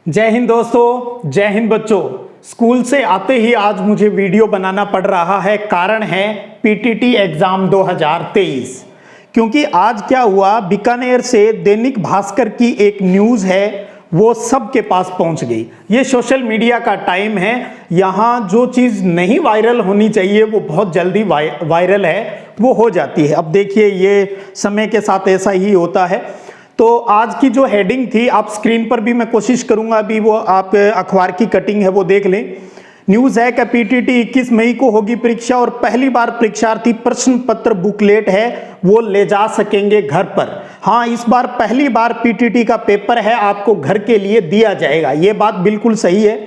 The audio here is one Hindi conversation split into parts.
जय हिंद दोस्तों, जय हिंद बच्चों। स्कूल से आते ही आज मुझे वीडियो बनाना पड़ रहा है। कारण है पीटीटी एग्जाम 2023। क्योंकि आज क्या हुआ, बीकानेर से दैनिक भास्कर की एक न्यूज़ है वो सबके पास पहुंच गई। ये सोशल मीडिया का टाइम है, यहाँ जो चीज़ नहीं वायरल होनी चाहिए वो बहुत जल्दी वायरल है, वो हो जाती है। अब देखिए, ये समय के साथ ऐसा ही होता है। तो आज की जो हेडिंग थी, आप स्क्रीन पर भी मैं कोशिश करूंगा अभी वो आप अखबार की कटिंग है वो देख लें। न्यूज़ है कि पीटीटी 21 मई को होगी परीक्षा और पहली बार परीक्षार्थी प्रश्न पत्र बुकलेट है वो ले जा सकेंगे घर पर। हाँ, इस बार पहली बार पीटीटी का पेपर है आपको घर के लिए दिया जाएगा, ये बात बिल्कुल सही है।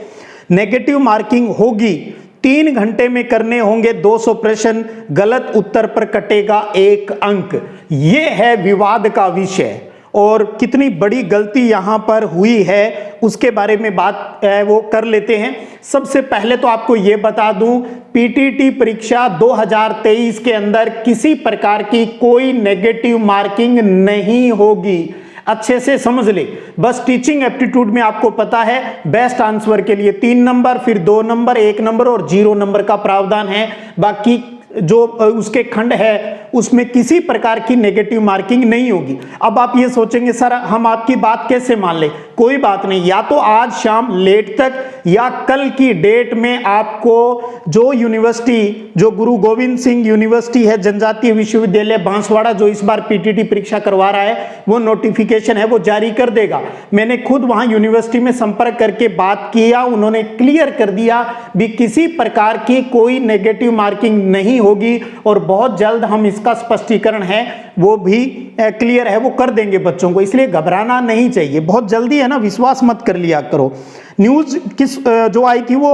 नेगेटिव मार्किंग होगी, 3 घंटे में करने होंगे 200 प्रश्न, गलत उत्तर पर कटेगा 1 अंक। ये है विवाद का विषय और कितनी बड़ी गलती यहां पर हुई है उसके बारे में बात वो कर लेते हैं। सबसे पहले तो आपको ये बता दूं, पीटीटी परीक्षा 2023 के अंदर किसी प्रकार की कोई नेगेटिव मार्किंग नहीं होगी। अच्छे से समझ ले। बस टीचिंग एप्टीट्यूड में आपको पता है बेस्ट आंसर के लिए 3 नंबर, फिर 2 नंबर, 1 नंबर और 0 नंबर का प्रावधान है। बाकी जो उसके खंड है उसमें किसी प्रकार की नेगेटिव मार्किंग नहीं होगी। अब आप ये सोचेंगे सर हम आपकी बात कैसे मान ले? कोई बात नहीं, या तो आज शाम लेट तक या कल की डेट में आपको जो यूनिवर्सिटी, जो गुरु गोविंद सिंह यूनिवर्सिटी है, जनजातीय विश्वविद्यालय बांसवाड़ा, जो इस बार पीटीटी परीक्षा करवा रहा है, वो नोटिफिकेशन है वो जारी कर देगा। मैंने खुद वहां यूनिवर्सिटी में संपर्क करके बात किया, उन्होंने क्लियर कर दिया भी किसी प्रकार की कोई नेगेटिव मार्किंग नहीं होगी और बहुत जल्द हम इसका स्पष्टीकरण है वो भी क्लियर है वो कर देंगे बच्चों को, इसलिए घबराना नहीं चाहिए। बहुत जल्दी है ना, विश्वास मत कर लिया करो। न्यूज़ किस जो आई थी वो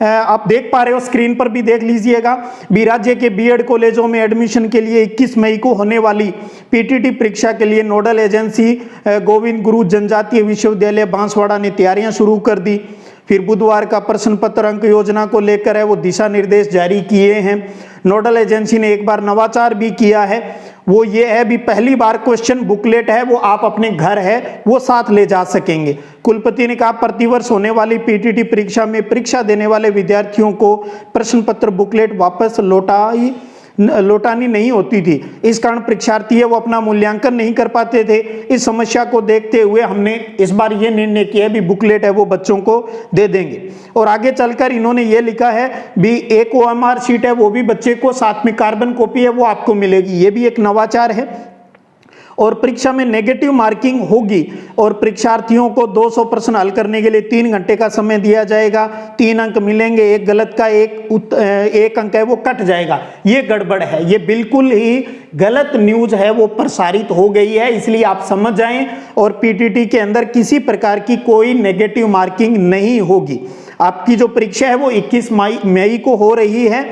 आप देख पा रहे हो, स्क्रीन पर भी देख लीजिएगा। भी राज्य के बीएड कॉलेजों में एडमिशन के लिए 21 मई को होने वाली पीटीटी परीक्षा के लिए नोडल एजेंसी गोविंद गुरु जनजातीय विश्वविद्यालय बांसवाड़ा ने तैयारियां शुरू कर दी। फिर बुधवार का प्रश्न पत्र अंक योजना को लेकर है वो दिशा निर्देश जारी किए हैं। नोडल एजेंसी ने एक बार नवाचार भी किया है, वो ये है भी पहली बार क्वेश्चन बुकलेट है वो आप अपने घर है वो साथ ले जा सकेंगे। कुलपति ने कहा प्रतिवर्ष होने वाली पीटीटी परीक्षा में परीक्षा देने वाले विद्यार्थियों को प्रश्न पत्र बुकलेट वापस लौटानी नहीं होती थी। इस कारण परीक्षार्थी है वो अपना मूल्यांकन नहीं कर पाते थे। इस समस्या को देखते हुए हमने इस बार ये निर्णय किया भी बुकलेट है वो बच्चों को दे देंगे। और आगे चलकर इन्होंने ये लिखा है भी एक ओएमआर शीट है वो भी बच्चे को, साथ में कार्बन कॉपी है वो आपको मिलेगी। ये भी एक नवाचार है। और परीक्षा में नेगेटिव मार्किंग होगी और परीक्षार्थियों को 200 प्रश्न हल करने के लिए 3 घंटे का समय दिया जाएगा। 3 अंक मिलेंगे, एक गलत का एक अंक है वो कट जाएगा। ये गड़बड़ है, ये बिल्कुल ही गलत न्यूज है वो प्रसारित हो गई है, इसलिए आप समझ जाएं। और पीटीटी के अंदर किसी प्रकार की कोई नेगेटिव मार्किंग नहीं होगी। आपकी जो परीक्षा है वो 21 मई को हो रही है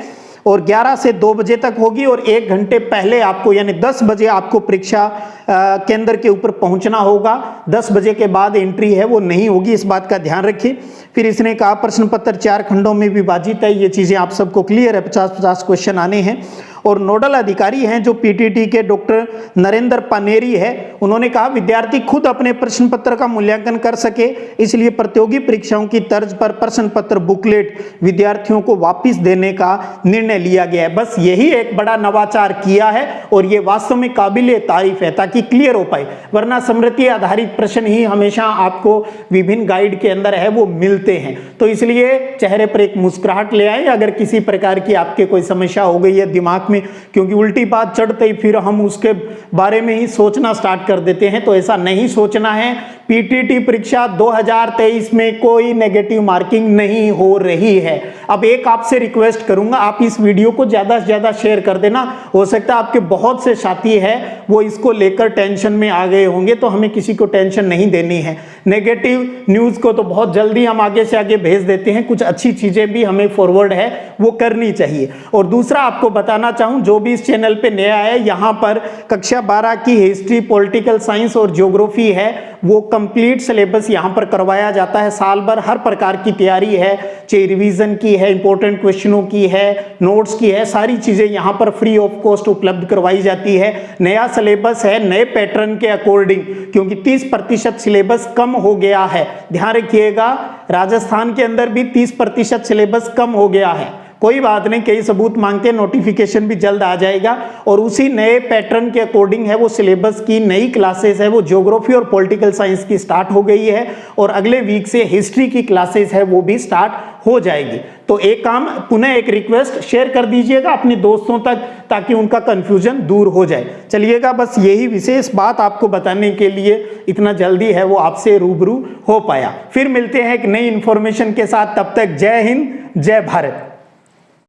और 11 से 2 बजे तक होगी और 1 घंटे पहले आपको यानी 10 बजे आपको परीक्षा केंद्र के ऊपर पहुंचना होगा। 10 बजे के बाद एंट्री है वो नहीं होगी, इस बात का ध्यान रखिए। फिर इसने कहा प्रश्न पत्र 4 खंडों में विभाजित है, ये चीजें आप सबको क्लियर है, 50-50 क्वेश्चन आने हैं। और नोडल अधिकारी हैं जो पीटीटी के डॉक्टर नरेंद्र पानेरी है, उन्होंने कहा विद्यार्थी खुद अपने प्रश्न पत्र का मूल्यांकन कर सके, इसलिए प्रतियोगी परीक्षाओं की तर्ज पर प्रश्न पत्र बुकलेट विद्यार्थियों को वापस देने का निर्णय लिया गया है। बस यही एक बड़ा नवाचार किया है और ये वास्तव में काबिले तारीफ है ताकि क्लियर हो पाए, वरना स्मृति आधारित प्रश्न ही हमेशा आपको विभिन्न गाइड के अंदर है वो मिलते हैं। तो इसलिए चेहरे पर एक मुस्कुराहट ले आए अगर किसी प्रकार की आपके कोई समस्या हो गई है दिमाग में, क्योंकि उल्टी बात चढ़ते ही फिर हम उसके बारे में ही सोचना स्टार्ट कर देते हैं, तो ऐसा नहीं सोचना है। पीटीटी परीक्षा 2023 में कोई नेगेटिव मार्किंग नहीं हो रही है। अब एक आपसे रिक्वेस्ट करूंगा, आप इस वीडियो को ज्यादा से ज्यादा शेयर कर देना। हो सकता है आपके बहुत से साथी है वो इसको लेकर टेंशन में आ गए होंगे, तो हमें किसी को टेंशन नहीं देनी है। नेगेटिव न्यूज को तो बहुत जल्दी हम आगे से आगे भेज देते हैं, कुछ अच्छी चीजें भी हमें फॉरवर्ड है वो करनी चाहिए। और दूसरा आपको बताना हूं, जो भी इस चैनल पे नया है, यहां पर कक्षा 12 की हिस्ट्री, पॉलिटिकल साइंस और ज्योग्राफी है वो कंप्लीट सिलेबस यहां पर करवाया जाता है। साल भर हर प्रकार की तैयारी है, चाहे रिवीजन की है, इंपॉर्टेंट क्वेश्चनों की है, नोट्स की है, सारी चीजें यहां पर फ्री ऑफ कॉस्ट उपलब्ध करवाई जाती है। नया सिलेबस है, नए पैटर्न के अकॉर्डिंग, क्योंकि 30% सिलेबस कम हो गया है। ध्यान रखिएगा, राजस्थान के अंदर भी 30% सिलेबस कम हो गया है। कोई बात नहीं, कई सबूत मांगते हैं, नोटिफिकेशन भी जल्द आ जाएगा और उसी नए पैटर्न के अकॉर्डिंग है वो सिलेबस की नई क्लासेस है, वो ज्योग्राफी और पॉलिटिकल साइंस की स्टार्ट हो गई है और अगले वीक से हिस्ट्री की क्लासेस है वो भी स्टार्ट हो जाएगी। तो एक काम, पुनः एक रिक्वेस्ट, शेयर कर दीजिएगा अपने दोस्तों तक ताकि उनका कंफ्यूजन दूर हो जाए। चलिएगा, बस यही विशेष बात आपको बताने के लिए इतना जल्दी है वो आपसे रूबरू हो पाया। फिर मिलते हैं एक नई इंफॉर्मेशन के साथ, तब तक जय हिंद, जय भारत।